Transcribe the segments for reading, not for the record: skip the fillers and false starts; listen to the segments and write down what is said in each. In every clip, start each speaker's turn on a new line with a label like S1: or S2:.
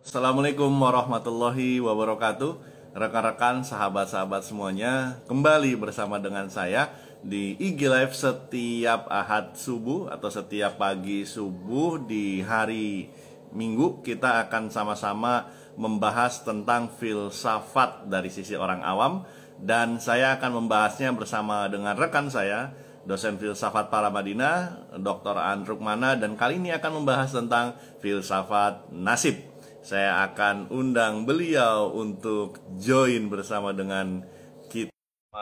S1: Assalamualaikum warahmatullahi wabarakatuh. Rekan-rekan, sahabat-sahabat semuanya, kembali bersama dengan saya di IG Live setiap Ahad subuh atau setiap pagi subuh di hari Minggu. Kita akan sama-sama membahas tentang filsafat dari sisi orang awam, dan saya akan membahasnya bersama dengan rekan saya, dosen filsafat Paramadina, Dr. Aan Rukmana, dan kali ini akan membahas tentang filsafat nasib. Saya akan undang beliau untuk join bersama dengan kita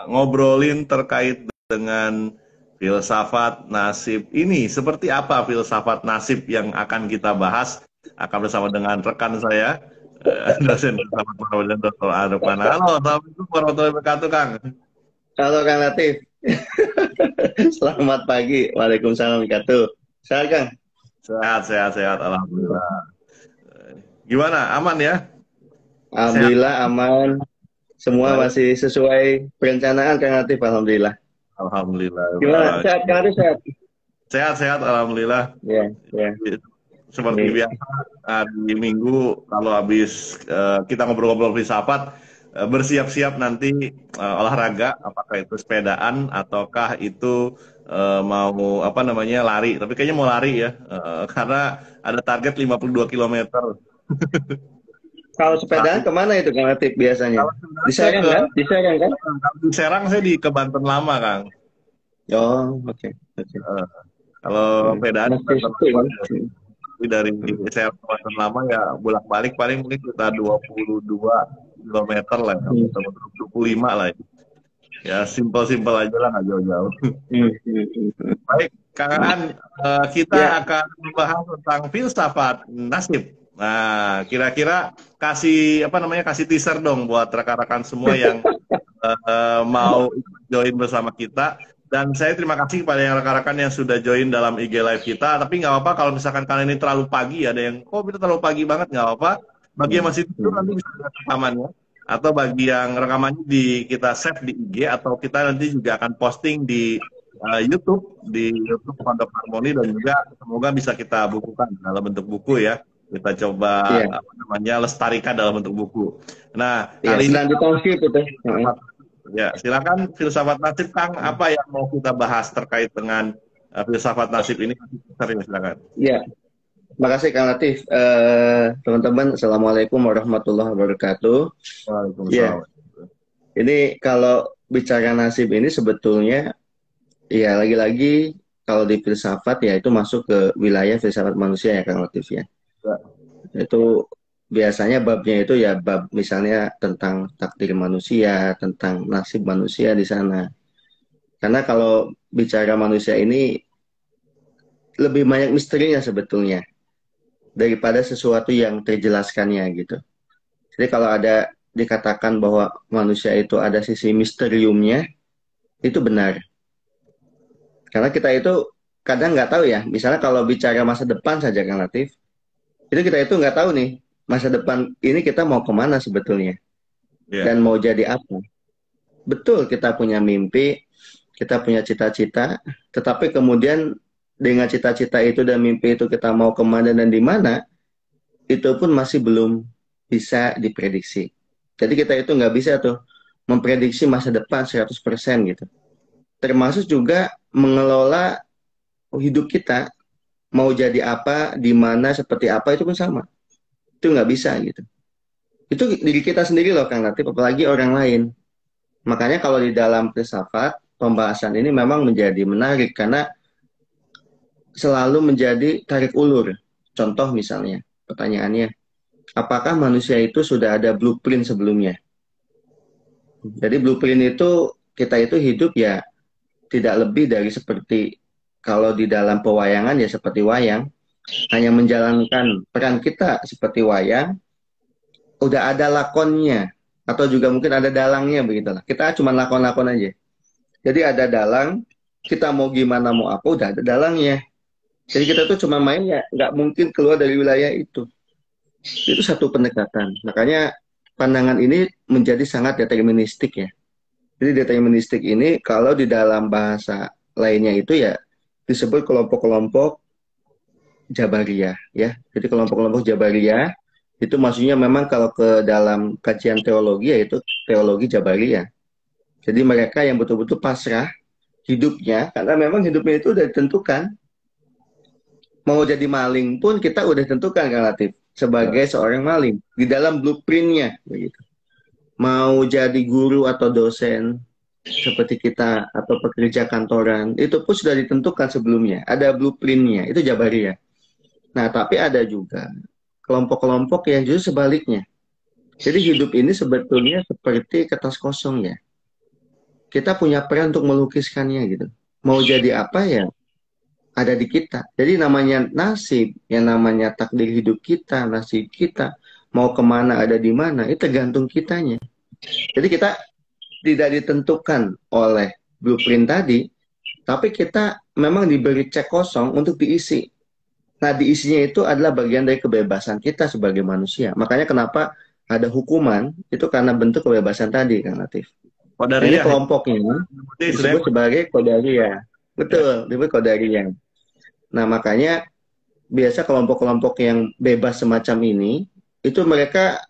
S1: ngobrolin terkait dengan filsafat nasib ini. Seperti apa filsafat nasib yang akan kita bahas? Akan bersama dengan rekan saya, dosen filsafat Paramadina, Dr. Aan Rukmana. Halo, assalamualaikum warahmatullahi wabarakatuh, Kang.
S2: Halo Kang Latif. Selamat pagi. Waalaikumsalam wabarakatuh. Sehat Kang?
S1: Sehat, sehat, sehat, alhamdulillah. Gimana? Aman ya? Sehat.
S2: Alhamdulillah aman. Semua
S1: Baik.
S2: masih sesuai perencanaan Kang Latif. Alhamdulillah.
S1: Alhamdulillah.
S2: Gimana? Sehat Kang Latif? Sehat?
S1: Sehat, sehat, alhamdulillah.
S2: Ya, ya.
S1: Seperti
S2: Ini.
S1: biasa hari Minggu kalau habis kita ngobrol-ngobrol filsafat, bersiap-siap nanti olahraga, apakah itu sepedaan ataukah itu mau apa namanya lari. Tapi kayaknya mau lari ya, karena ada target 52 km.
S2: Kalau sepedaan kemana itu Kang Latif biasanya?
S1: Kalau
S2: Di
S1: sebenarnya saya
S2: Serang
S1: ke
S2: kan? Di Serang kan?
S1: di Serang, saya di ke Banten Lama, Kang.
S2: Oh, oke. Oke.
S1: Eh, Kalau sepedaan di
S2: Masih
S1: Banten
S2: sepi
S1: Lama,
S2: kan?
S1: tapi dari saya ke Banten Lama ya bolak-balik paling mungkin kita 22 km lah ya,
S2: Hmm.
S1: atau 25 lah ya. Ya simpel-simpel aja lah, nggak jauh-jauh.
S2: Hmm. Hmm.
S1: Baik, Kang Aan, kita
S2: Ya,
S1: akan membahas tentang filsafat nasib. Nah, kira-kira kasih apa namanya, kasih teaser dong buat rekan-rekan semua yang mau ikut join bersama kita. Dan saya terima kasih kepada yang rekan-rekan yang sudah join dalam IG Live kita. Tapi nggak apa-apa kalau misalkan kalian ini terlalu pagi, ada yang, kok itu terlalu pagi banget, nggak apa-apa. Bagi yang
S2: Hmm.
S1: masih tidur
S2: Hmm.
S1: nanti bisa lihat rekamannya. Atau bagi yang rekamannya kita save di IG, atau kita nanti juga akan posting di YouTube Pondok Harmoni, dan juga semoga bisa kita bukukan dalam bentuk buku ya. Kita coba
S2: Iya,
S1: apa namanya lestarikan dalam bentuk buku. Nah,
S2: iya.
S1: kali ini
S2: Sedang ditangkip itu. Heeh.
S1: ya, silakan filsafat nasib, Kang. Apa yang mau kita bahas terkait dengan filsafat nasib ini? Silakan.
S2: Iya. Makasih Kang Latif. Teman-teman, Assalamualaikum warahmatullahi wabarakatuh. Ya,
S1: Waalaikumsalam.
S2: ini kalau bicara nasib ini sebetulnya, ya lagi-lagi kalau di filsafat ya itu masuk ke wilayah filsafat manusia ya Kang Latif ya.
S1: Ya,
S2: Itu biasanya babnya itu ya bab misalnya tentang takdir manusia, tentang nasib manusia di sana. Karena kalau bicara manusia ini lebih banyak misterinya sebetulnya daripada sesuatu yang terjelaskannya gitu. Jadi kalau ada dikatakan bahwa manusia itu ada sisi misteriumnya, itu benar. Karena kita itu kadang nggak tahu ya. Misalnya kalau bicara masa depan saja Kang Latif, itu kita itu nggak tahu nih masa depan ini kita mau kemana sebetulnya
S1: ya,
S2: dan mau jadi apa. Betul kita punya mimpi, kita punya cita-cita, tetapi kemudian dengan cita-cita itu dan mimpi itu kita mau kemana dan di mana, itu pun masih belum bisa diprediksi. Jadi kita itu nggak bisa tuh memprediksi masa depan 100% gitu. Termasuk juga mengelola hidup kita, mau jadi apa, di mana, seperti apa, itu pun sama. Itu nggak bisa gitu. Itu diri kita sendiri loh Kang Latif, apalagi orang lain. Makanya kalau di dalam filsafat, pembahasan ini memang menjadi menarik karena selalu menjadi tarik ulur. Contoh misalnya, pertanyaannya, apakah manusia itu sudah ada blueprint sebelumnya? Jadi blueprint itu kita itu hidup ya tidak lebih dari seperti kalau di dalam pewayangan ya seperti wayang, hanya menjalankan peran kita seperti wayang, udah ada lakonnya atau juga mungkin ada dalangnya begitulah. Kita cuma lakon-lakon aja. Jadi ada dalang, kita mau gimana mau apa udah ada dalangnya. Jadi kita tuh cuma main ya nggak mungkin keluar dari wilayah itu. Itu satu pendekatan. Makanya pandangan ini menjadi sangat deterministik ya. Jadi deterministik ini kalau di dalam bahasa lainnya itu ya disebut kelompok-kelompok Jabariyah ya. Jadi kelompok-kelompok Jabariyah Itu maksudnya memang kalau ke dalam kajian teologi yaitu teologi Jabariyah. Jadi mereka yang betul-betul pasrah hidupnya, karena memang hidupnya itu udah ditentukan. Mau jadi maling pun kita udah tentukan kan Latif,
S1: Ya.
S2: sebagai seorang maling di dalam blueprintnya begitu. Mau jadi guru atau dosen seperti kita atau pekerja kantoran itu pun sudah ditentukan sebelumnya, ada blueprintnya, itu Jabariyah. Nah tapi ada juga kelompok-kelompok yang justru sebaliknya. Jadi hidup ini sebetulnya seperti kertas kosong ya. Kita punya peran untuk melukiskannya gitu. Mau jadi apa ya ada di kita. Jadi namanya nasib, yang namanya takdir hidup kita, nasib kita, mau kemana ada di mana, itu tergantung kitanya. Jadi kita tidak ditentukan oleh blueprint tadi, tapi kita memang diberi cek kosong untuk diisi. Nah, diisinya itu adalah bagian dari kebebasan kita sebagai manusia. Makanya kenapa ada hukuman, itu karena bentuk kebebasan tadi, kan Latif. Nah, ini
S1: Qadariyah ya.
S2: kelompoknya
S1: Sebenarnya
S2: disebut sebagai Qadariyah.
S1: ya.
S2: Betul, disebut Qadariyah. Nah, makanya biasa kelompok-kelompok yang bebas semacam ini, itu mereka,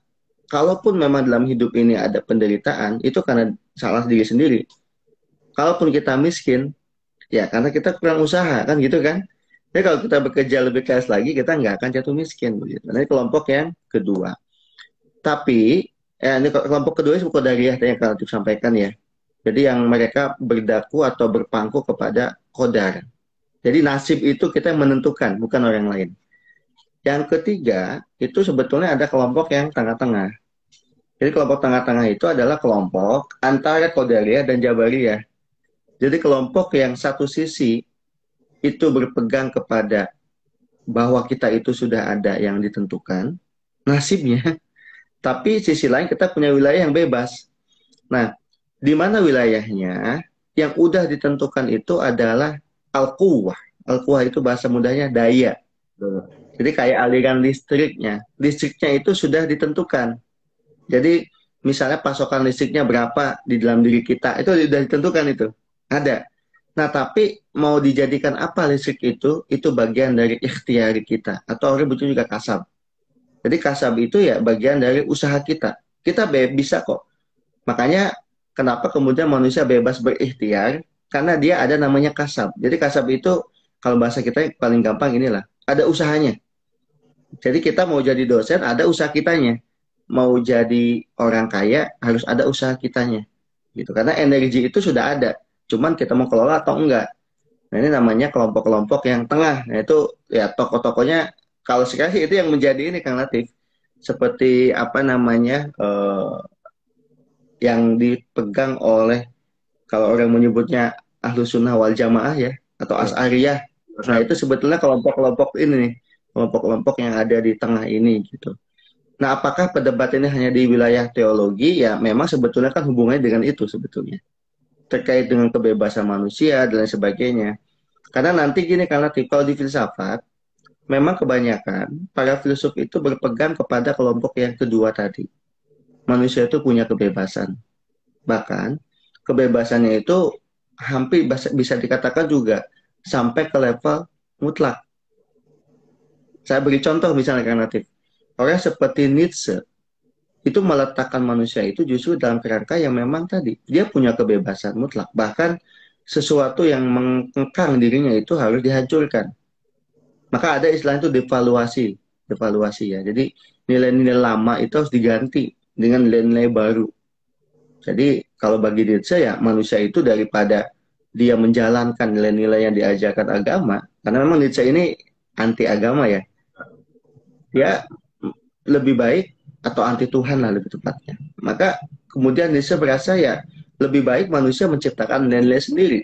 S2: kalaupun memang dalam hidup ini ada penderitaan, itu karena salah diri sendiri. Kalaupun kita miskin, ya karena kita kurang usaha, kan gitu kan? Jadi kalau kita bekerja lebih keras lagi, kita nggak akan jatuh miskin. Begitu. Nah, ini kelompok yang kedua. Tapi, ini kelompok kedua itu Qadariyah yang kalau sampaikan ya. Jadi yang mereka berdaku atau berpangku kepada Qadar. Jadi nasib itu kita yang menentukan, bukan orang lain. Yang ketiga, itu sebetulnya ada kelompok yang tengah-tengah. Jadi kelompok tengah-tengah itu adalah kelompok antara Qadariyah dan Jabariyah. Jadi kelompok yang satu sisi itu berpegang kepada bahwa kita itu sudah ada yang ditentukan, nasibnya. Tapi sisi lain kita punya wilayah yang bebas. Nah, di mana wilayahnya? Yang udah ditentukan itu adalah al-quwah. Al-quwah itu bahasa mudahnya daya. Jadi kayak aliran listriknya. Listriknya itu sudah ditentukan. Jadi misalnya pasokan listriknya berapa di dalam diri kita, itu sudah ditentukan itu. Ada. Nah, tapi mau dijadikan apa listrik itu bagian dari ikhtiar kita. Atau orang betul juga kasab. Jadi kasab itu ya bagian dari usaha kita. Kita bisa kok. Makanya kenapa kemudian manusia bebas berikhtiar? Karena dia ada namanya kasab. Jadi kasab itu kalau bahasa kita paling gampang inilah. Ada usahanya. Jadi kita mau jadi dosen, ada usaha kitanya. Mau jadi orang kaya, harus ada usaha kitanya. Gitu. Karena energi itu sudah ada. Cuman kita mau kelola atau enggak. Nah, ini namanya kelompok-kelompok yang tengah. Nah, itu ya tokoh-tokohnya, kalau sekarang itu yang menjadi ini, Kang Latif. Seperti apa namanya, yang dipegang oleh, kalau orang menyebutnya Ahlus Sunnah wal Jamaah ya, atau As'ariyah. Nah, itu sebetulnya kelompok-kelompok ini nih. Kelompok-kelompok yang ada di tengah ini gitu. Nah, apakah perdebatan ini hanya di wilayah teologi? Ya, memang sebetulnya kan hubungannya dengan itu sebetulnya. Terkait dengan kebebasan manusia dan lain sebagainya. Karena nanti gini, karena kalau di filsafat, memang kebanyakan para filsuf itu berpegang kepada kelompok yang kedua tadi. Manusia itu punya kebebasan. Bahkan, kebebasannya itu hampir bisa dikatakan juga sampai ke level mutlak. Saya beri contoh misalnya, karena orang seperti Nietzsche, itu meletakkan manusia itu justru dalam kerangka yang memang tadi dia punya kebebasan mutlak, bahkan sesuatu yang mengekang dirinya itu harus dihancurkan. Maka ada istilah itu devaluasi, devaluasi ya. Jadi nilai-nilai lama itu harus diganti dengan nilai-nilai baru. Jadi kalau bagi Nietzsche ya, manusia itu daripada dia menjalankan nilai-nilai yang diajarkan agama, karena memang Nietzsche ini anti agama ya, dia lebih baik, atau anti Tuhan lah lebih tepatnya. Maka kemudian Nietzsche berasa ya lebih baik manusia menciptakan nilai-nilai sendiri.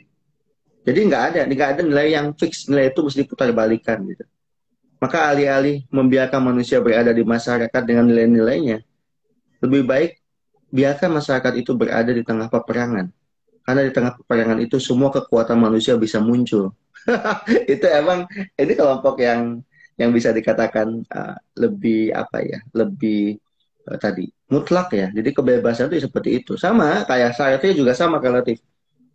S2: Jadi nggak ada nilai yang fix, nilai itu mesti diputar balikan gitu. Maka alih-alih membiarkan manusia berada di masyarakat dengan nilai-nilainya, lebih baik biarkan masyarakat itu berada di tengah peperangan. Karena di tengah peperangan itu semua kekuatan manusia bisa muncul. Itu emang ini kelompok yang bisa dikatakan lebih apa ya, lebih tadi mutlak ya. Jadi kebebasan itu seperti itu. Sama kayak Sartre juga sama relatif.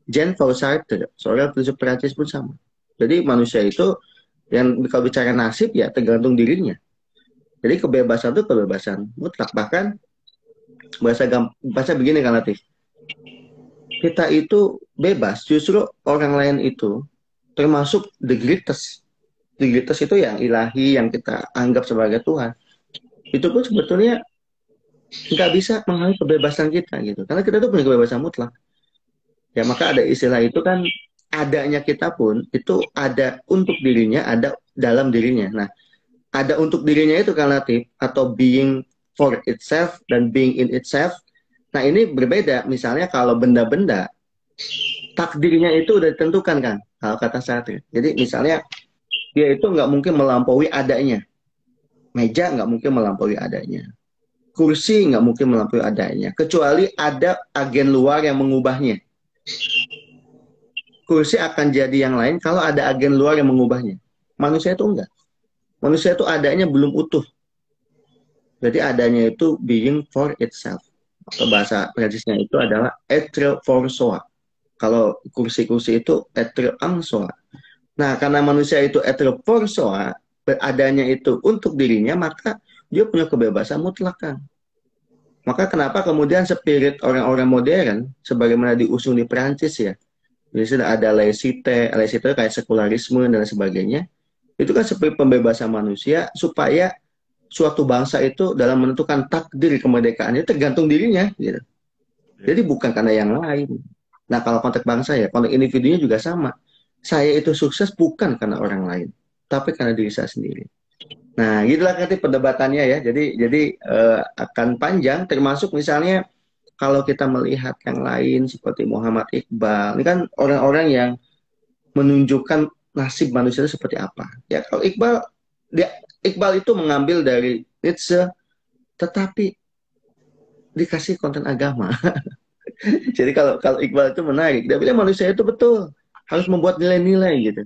S2: Jean-Paul Sartre, seorang filsuf Prancis pun sama. Jadi manusia itu yang kalau bicara nasib ya tergantung dirinya. Jadi kebebasan itu kebebasan mutlak. Bahkan bahasa begini kan Latif. Kita itu bebas, justru orang lain itu termasuk the greatest. The greatest itu yang ilahi, yang kita anggap sebagai Tuhan. Itu pun sebetulnya nggak bisa menghalangi kebebasan kita gitu. Karena kita tuh punya kebebasan mutlak. Ya maka ada istilah itu kan, adanya kita pun itu ada untuk dirinya, ada dalam dirinya. Nah, ada untuk dirinya itu kan Latif, atau being for itself dan being in itself. Nah ini berbeda. Misalnya kalau benda-benda, takdirnya itu udah ditentukan kan, kalau kata Sartre. Jadi misalnya dia itu nggak mungkin melampaui adanya. Meja nggak mungkin melampaui adanya. Kursi nggak mungkin melampaui adanya. Kecuali ada agen luar yang mengubahnya. Kursi akan jadi yang lain kalau ada agen luar yang mengubahnya. Manusia itu enggak. Manusia itu adanya belum utuh. Jadi adanya itu being for itself. Atau bahasa Prancisnya itu adalah être for soi. Kalau kursi-kursi itu être en soi. Nah, karena manusia itu être for soi, beradanya itu untuk dirinya, maka dia punya kebebasan mutlak kan. Maka kenapa kemudian spirit orang-orang modern, sebagaimana diusung di Prancis ya, jadi sudah ada laicite, laicite kayak sekularisme dan sebagainya. Itu kan seperti pembebasan manusia supaya suatu bangsa itu dalam menentukan takdir kemerdekaannya tergantung dirinya gitu. Jadi bukan karena yang lain. Nah, kalau konteks bangsa ya, konteks individunya juga sama. Saya itu sukses bukan karena orang lain, tapi karena diri saya sendiri. Nah, gitulah nanti perdebatannya ya. Jadi akan panjang, termasuk misalnya kalau kita melihat yang lain seperti Muhammad Iqbal, ini kan orang-orang yang menunjukkan nasib manusia itu seperti apa. Ya kalau Iqbal itu mengambil dari Nietzsche, tetapi dikasih konten agama. Jadi kalau Iqbal itu menarik, dia bilang manusia itu betul harus membuat nilai-nilai gitu.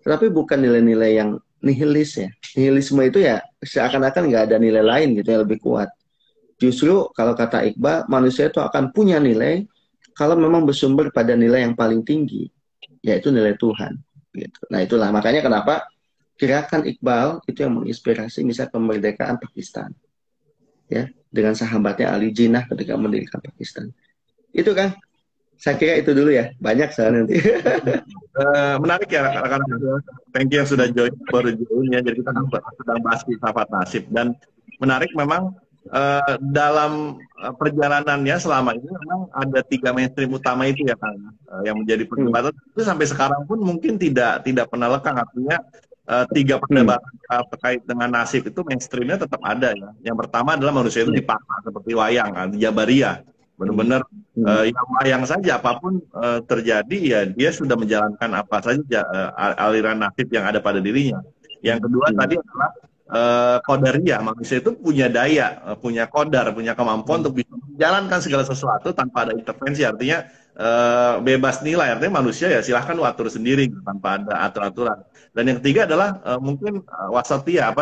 S2: Tetapi bukan nilai-nilai yang nihilis ya. Nihilisme itu ya seakan-akan nggak ada nilai lain gitu yang lebih kuat. Justru kalau kata Iqbal, manusia itu akan punya nilai kalau memang bersumber pada nilai yang paling tinggi, yaitu nilai Tuhan. Gitu. Nah itulah makanya kenapa gerakan Iqbal itu yang menginspirasi misalnya kemerdekaan Pakistan, ya dengan sahabatnya Ali Jinnah ketika mendirikan Pakistan. Itu kan, saya kira itu dulu ya. Banyak soal nanti.
S1: Menarik ya rekan-rekan. Thank you yang sudah join baru join ya. Jadi kita sedang bahas filsafat nasib dan menarik memang dalam perjalanannya selama ini memang ada 3 mainstream utama itu ya kan yang menjadi perdebatan. Itu sampai sekarang pun mungkin tidak pernah lekang, artinya 3 perdebatan terkait dengan nasib itu mainstreamnya tetap ada ya. Yang pertama adalah manusia itu dipaksa seperti wayang, Jabariyah. Benar-benar yang wayang saja apapun terjadi ya dia sudah menjalankan apa saja aliran nasib yang ada pada dirinya. Yang kedua tadi adalah qadariyah, manusia itu punya daya, punya qadar, punya kemampuan untuk bisa menjalankan segala sesuatu tanpa ada intervensi, artinya bebas nilai, artinya manusia ya silahkan atur sendiri tanpa ada aturan-aturan. Dan yang ketiga adalah mungkin wasatiyah,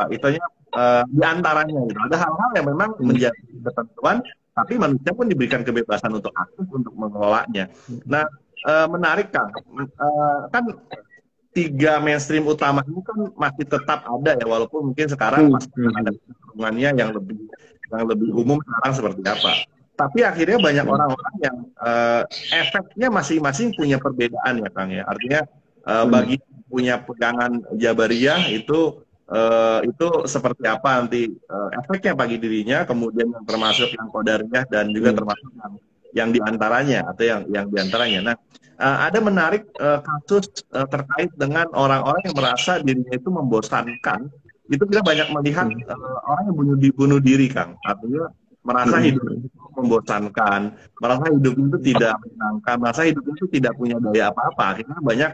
S1: istilahnya di antaranya gitu. Ada hal-hal yang memang menjadi ketentuan, tapi manusia pun diberikan kebebasan untuk aktif untuk mengelolanya. Nah, menarik Kang, kan 3 mainstream utama ini kan masih tetap ada ya, walaupun mungkin sekarang masih ada hubungannya yang lebih umum sekarang seperti apa. Tapi akhirnya banyak orang-orang yang efeknya masing-masing punya perbedaan ya Kang ya. Artinya bagi punya pegangan Jabariyah itu seperti apa nanti efeknya bagi dirinya, kemudian yang termasuk yang qadariyah dan juga termasuk yang diantaranya atau yang diantaranya. Nah, ada menarik kasus terkait dengan orang-orang yang merasa dirinya itu membosankan. Itu kita banyak melihat orang yang bunuh diri, Kang. Artinya merasa hidup itu membosankan, merasa hidup itu tidak menyenangkan, merasa hidup itu tidak punya daya apa-apa. Akhirnya banyak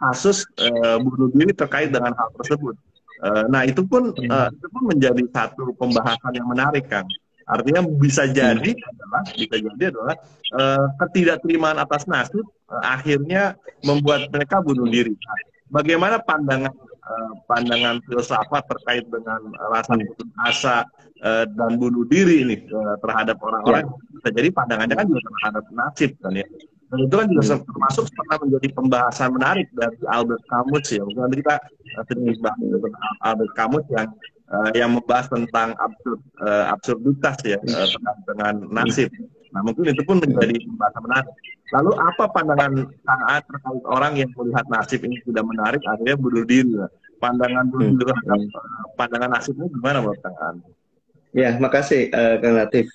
S1: kasus bunuh diri terkait dengan hal tersebut. Nah itu pun menjadi satu pembahasan yang menarik, Kang. Artinya bisa jadi adalah ketidakterimaan atas nasib akhirnya membuat mereka bunuh diri. Bagaimana pandangan filsafat terkait dengan rasa putus asa dan bunuh diri ini terhadap orang-orang? Bisa jadi pandangannya kan juga terhadap nasib kan ya.
S3: Dan itu kan juga termasuk pernah menjadi pembahasan menarik dari Albert Camus ya. Mungkin nanti kita sedikit bahas tentang Albert Camus yang membahas tentang absurditas ya terkait dengan nasib. Nah mungkin itu pun menjadi pembahasan menarik. Lalu apa pandangan Kang Aan terkait orang yang melihat nasib ini tidak menarik akhirnya bunuh diri? Pandangan bunuh diri terhadap pandangan nasib ini gimana menurut Kang Aan?
S2: Ya, makasih Kang Latif.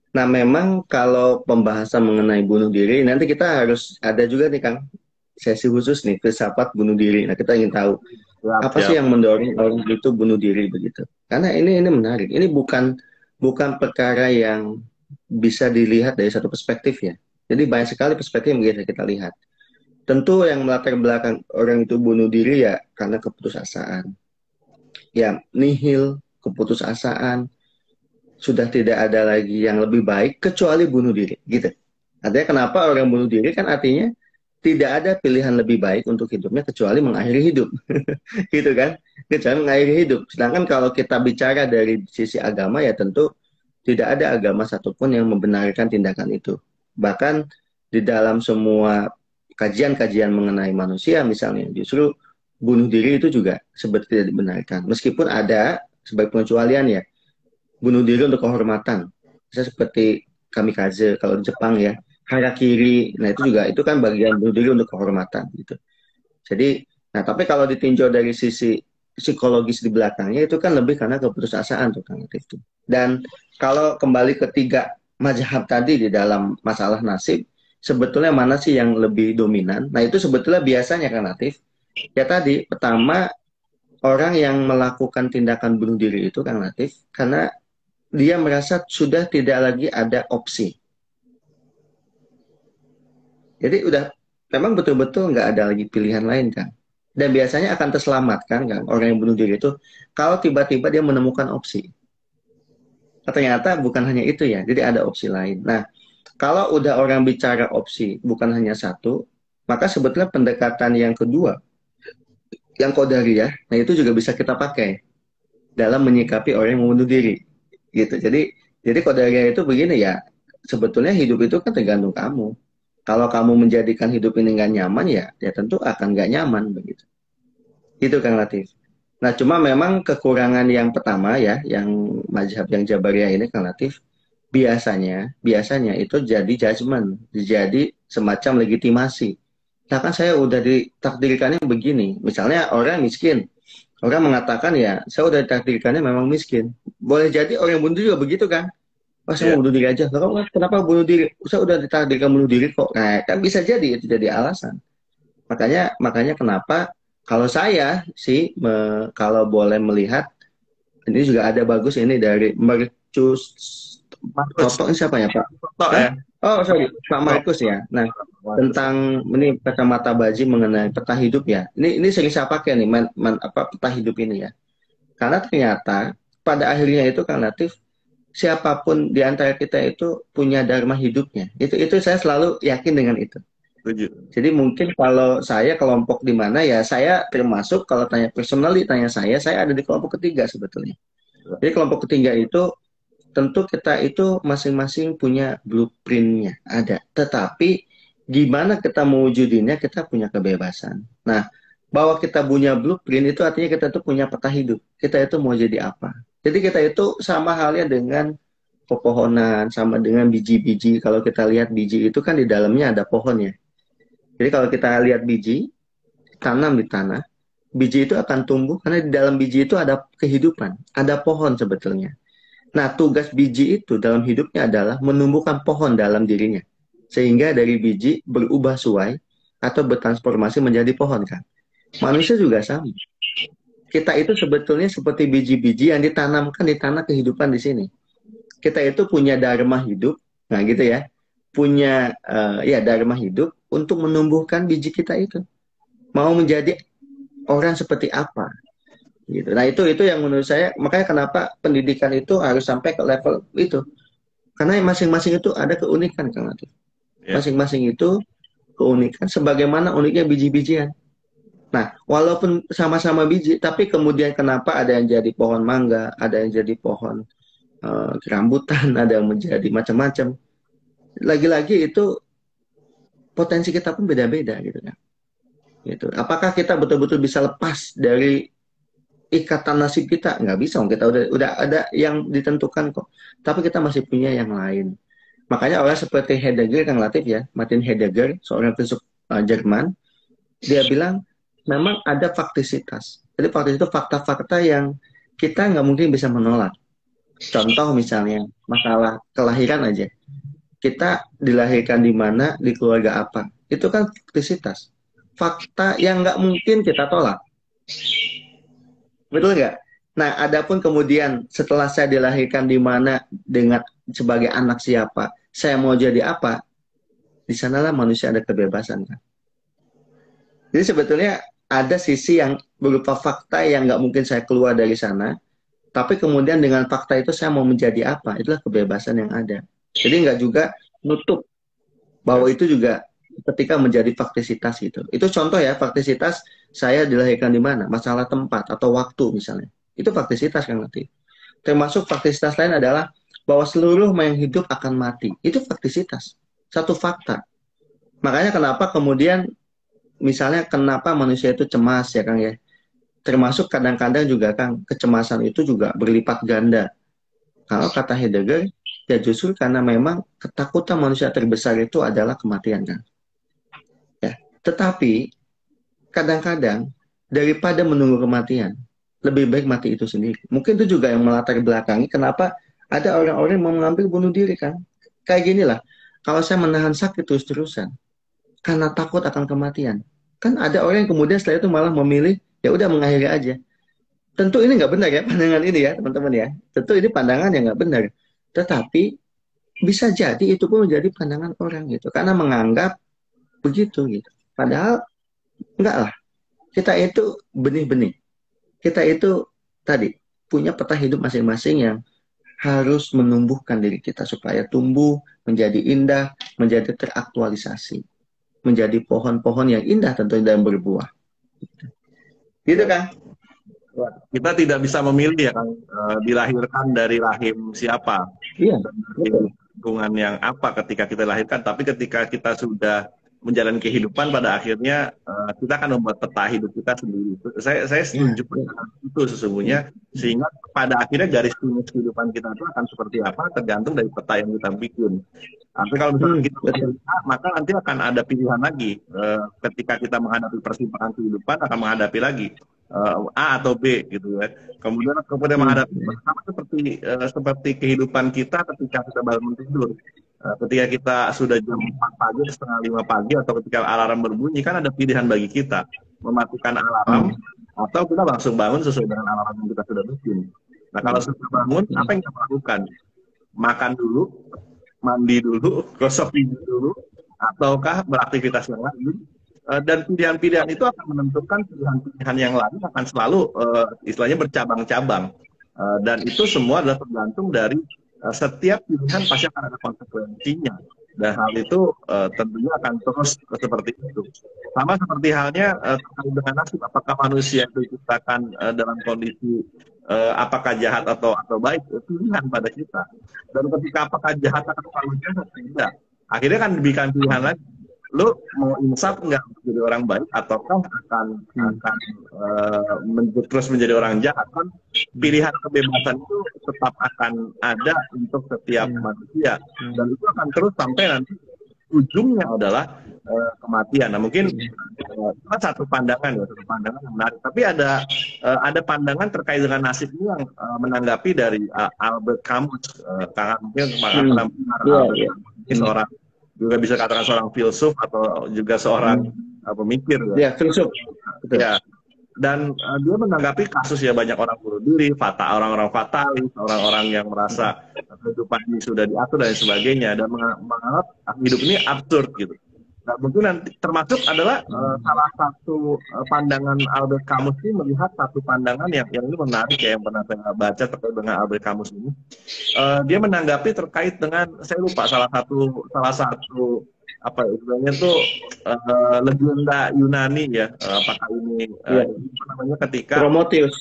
S2: Nah, memang kalau pembahasan mengenai bunuh diri, nanti kita harus ada juga nih Kang, sesi khusus nih, filsafat bunuh diri. Nah, kita ingin tahu apa sih yang mendorong orang itu bunuh diri begitu. Karena ini menarik. Ini bukan perkara yang bisa dilihat dari satu perspektif ya. Jadi banyak sekali perspektif yang bisa kita lihat. Tentu yang melatar belakang orang itu bunuh diri ya karena keputusasaan. Ya, nihil, keputusasaan, sudah tidak ada lagi yang lebih baik kecuali bunuh diri, gitu. Artinya kenapa orang bunuh diri kan artinya tidak ada pilihan lebih baik untuk hidupnya kecuali mengakhiri hidup, gitu kan? Kecuali mengakhiri hidup. Sedangkan kalau kita bicara dari sisi agama ya tentu tidak ada agama satupun yang membenarkan tindakan itu. Bahkan di dalam semua kajian-kajian mengenai manusia misalnya justru bunuh diri itu juga sebetulnya tidak dibenarkan. Meskipun ada sebagai pengecualian ya bunuh diri untuk kehormatan. Bisa seperti kamikaze kalau di Jepang ya, harakiri. Nah, itu kan bagian bunuh diri untuk kehormatan gitu. Jadi, nah tapi kalau ditinjau dari sisi psikologis di belakangnya itu kan lebih karena keputusasaan tuh Kang Latif tuh. Dan kalau kembali ke tiga mazhab tadi di dalam masalah nasib, sebetulnya mana sih yang lebih dominan? Nah, itu sebetulnya biasanya Kang Latif. Ya tadi, pertama orang yang melakukan tindakan bunuh diri itu Kang Latif karena dia merasa sudah tidak lagi ada opsi. Jadi udah memang betul-betul nggak ada lagi pilihan lain kan. Dan biasanya akan terselamatkan kan orang yang bunuh diri itu kalau tiba-tiba dia menemukan opsi. Ternyata bukan hanya itu ya, jadi ada opsi lain. Nah, kalau udah orang bicara opsi bukan hanya satu, maka sebetulnya pendekatan yang kedua, yang qadariyah, nah itu juga bisa kita pakai dalam menyikapi orang yang membunuh diri. Gitu. Jadi qadariyah itu begini ya, sebetulnya hidup itu kan tergantung kamu. Kalau kamu menjadikan hidup ini nggak nyaman ya tentu akan nggak nyaman begitu. Itu Kang Latif. Nah, cuma memang kekurangan yang pertama ya, yang mazhab yang Jabariyah ini Kang Latif, biasanya itu jadi judgement, jadi semacam legitimasi. Nah kan saya udah ditakdirkannya begini, misalnya orang miskin, orang mengatakan ya, saya udah ditakdirkannya memang miskin. Boleh jadi orang yang bunuh diri juga begitu kan? Wah, saya mau bunuh diri aja. Lalu kenapa bunuh diri? Saya udah ditakdirkan bunuh diri kok. Nah, kan bisa jadi itu jadi alasan. Makanya kenapa kalau saya sih kalau boleh melihat ini juga ada bagus ini dari Marcus Toto ini siapa ya Pak?
S3: Toto ya.
S2: Oh sorry Pak Markus ya. Nah tentang ini kacamata baji mengenai peta hidup ya. Ini sering saya pakai nih peta hidup ini ya. Karena ternyata pada akhirnya itu kan Latif siapapun di antara kita itu punya dharma hidupnya. Itu saya selalu yakin dengan itu. Jadi mungkin kalau saya kelompok di mana ya saya termasuk kalau tanya personally tanya saya ada di kelompok ketiga sebetulnya. Jadi kelompok ketiga itu tentu kita itu masing-masing punya blueprintnya ada. Tetapi gimana kita mewujudinnya kita punya kebebasan. Nah bahwa kita punya blueprint itu artinya kita tuh punya peta hidup. Kita itu mau jadi apa. Jadi kita itu sama halnya dengan pepohonan, sama dengan biji-biji. Kalau kita lihat biji itu kan di dalamnya ada pohonnya. Jadi kalau kita lihat biji, tanam di tanah, biji itu akan tumbuh karena di dalam biji itu ada kehidupan, ada pohon sebetulnya. Nah, tugas biji itu dalam hidupnya adalah menumbuhkan pohon dalam dirinya. Sehingga dari biji berubah suai atau bertransformasi menjadi pohon kan. Manusia juga sama. Kita itu sebetulnya seperti biji-biji yang ditanamkan di tanah kehidupan di sini. Kita itu punya dharma hidup, nah gitu ya. Punya dharma hidup untuk menumbuhkan biji kita itu. Mau menjadi orang seperti apa. Gitu. Nah itu yang menurut saya, makanya kenapa pendidikan itu harus sampai ke level itu. Karena masing-masing itu ada keunikan Kang Latif. Masing-masing itu keunikan sebagaimana uniknya biji-bijian. Nah, walaupun sama-sama biji, tapi kemudian kenapa ada yang jadi pohon mangga, ada yang jadi pohon rambutan, ada yang menjadi macam-macam. Lagi-lagi itu potensi kita pun beda-beda gitu kan. Gitu. Apakah kita betul-betul bisa lepas dari ikatan nasib kita? Nggak bisa, kita udah ada yang ditentukan kok. Tapi kita masih punya yang lain. Makanya orang seperti Heidegger, Kang Latif ya, Martin Heidegger, seorang filsuf Jerman, dia bilang memang ada faktisitas. Jadi faktis itu fakta-fakta yang kita nggak mungkin bisa menolak. Contoh misalnya masalah kelahiran aja. Kita dilahirkan di mana, di keluarga apa. Itu kan faktisitas. Fakta yang nggak mungkin kita tolak. Betul nggak? Nah, adapun kemudian setelah saya dilahirkan di mana, dengan sebagai anak siapa, saya mau jadi apa, di sanalah manusia ada kebebasan kan. Jadi sebetulnya ada sisi yang berupa fakta yang nggak mungkin saya keluar dari sana, tapi kemudian dengan fakta itu saya mau menjadi apa, itulah kebebasan yang ada. Jadi nggak juga nutup bahwa itu juga ketika menjadi faktisitas gitu. Itu contoh ya, faktisitas saya dilahirkan di mana, masalah tempat atau waktu misalnya. Itu faktisitas kan nanti. Termasuk faktisitas lain adalah bahwa seluruh yang hidup akan mati. Itu faktisitas. Satu fakta. Makanya kenapa kemudian misalnya kenapa manusia itu cemas ya Kang ya. Termasuk kadang-kadang juga Kang, kecemasan itu juga berlipat ganda. Kalau kata Heidegger, ya justru karena memang ketakutan manusia terbesar itu adalah kematian kan. Ya. Tetapi kadang-kadang daripada menunggu kematian, lebih baik mati itu sendiri. Mungkin itu juga yang melatar belakangi kenapa ada orang-orang yang mau mengambil bunuh diri kan. Kayak gini lah, kalau saya menahan sakit terus-terusan, karena takut akan kematian. Kan ada orang yang kemudian setelah itu malah memilih, ya udah mengakhiri aja. Tentu ini nggak benar ya, pandangan ini ya teman-teman ya. Tentu ini pandangan yang nggak benar. Tetapi bisa jadi itu pun menjadi pandangan orang gitu. Karena menganggap begitu gitu. Padahal enggak lah. Kita itu benih-benih. Kita itu tadi punya peta hidup masing-masing yang harus menumbuhkan diri kita supaya tumbuh, menjadi indah, menjadi teraktualisasi. Menjadi pohon-pohon yang indah tentu dan berbuah. Gitu kan?
S3: Kita tidak bisa memilih ya kan, dilahirkan dari rahim siapa,
S2: Iya.
S3: dari lingkungan yang apa ketika kita dilahirkan, tapi ketika kita sudah menjalani kehidupan pada akhirnya kita akan membuat peta hidup kita sendiri. Saya setuju dengan itu sesungguhnya, sehingga pada akhirnya garis finish kehidupan kita itu akan seperti apa tergantung dari peta yang kita bikin. Tapi kalau misalnya kita berusaha, maka nanti akan ada pilihan lagi. Ketika kita menghadapi persimpangan kehidupan akan menghadapi lagi A atau B gitu ya. Kemudian menghadapi sama seperti kehidupan kita ketika kita bangun tidur. Ketika kita sudah jam 4 pagi, setengah 5 pagi, atau ketika alarm berbunyi, kan ada pilihan bagi kita. Mematikan alarm, atau kita langsung bangun sesuai dengan alarm yang kita sudah bikin. Nah, kalau sudah bangun, apa yang kita lakukan? Makan dulu, mandi dulu, gosok gigi dulu, ataukah beraktivitas yang lain? Dan pilihan-pilihan itu akan menentukan pilihan-pilihan yang lain akan selalu istilahnya bercabang-cabang. Dan itu semua adalah tergantung dari setiap pilihan pasti akan ada konsekuensinya, dan hal itu tentunya akan terus seperti itu. Sama seperti halnya terkait dengan nasib, apakah manusia itu diciptakan dalam kondisi apakah jahat atau baik, pilihan pada kita. Dan ketika apakah jahat atau jahat, tidak. Akhirnya kan diberikan pilihan lagi. Lu mau insaf nggak menjadi orang baik, ataukah akan terus menjadi orang jahat? Kan pilihan kebebasan itu tetap akan ada untuk setiap manusia, dan itu akan terus sampai nanti ujungnya adalah kematian. Nah, mungkin itu satu pandangan ya, satu pandangan yang menarik. Tapi ada pandangan terkait dengan nasib ini yang menanggapi dari Albert Camus. Karena mungkin Albert Camus ini seorang, juga bisa katakan seorang filsuf atau juga seorang pemikir.
S2: Ya, filsuf.
S3: Ya. Dan dia menanggapi kasus ya banyak orang bunuh diri, orang-orang fatalis, orang-orang yang merasa kehidupan ini sudah diatur dan sebagainya, dan menganggap hidup ini absurd gitu. Nah, mungkin nanti termasuk adalah salah satu pandangan Albert Camus ini, melihat satu pandangan yang ini menarik ya, yang pernah saya baca terkait dengan Albert Camus ini. Dia menanggapi terkait dengan, saya lupa salah satu apa istilahnya tuh legenda Yunani ya, apakah ini apa namanya, ketika
S2: Prometheus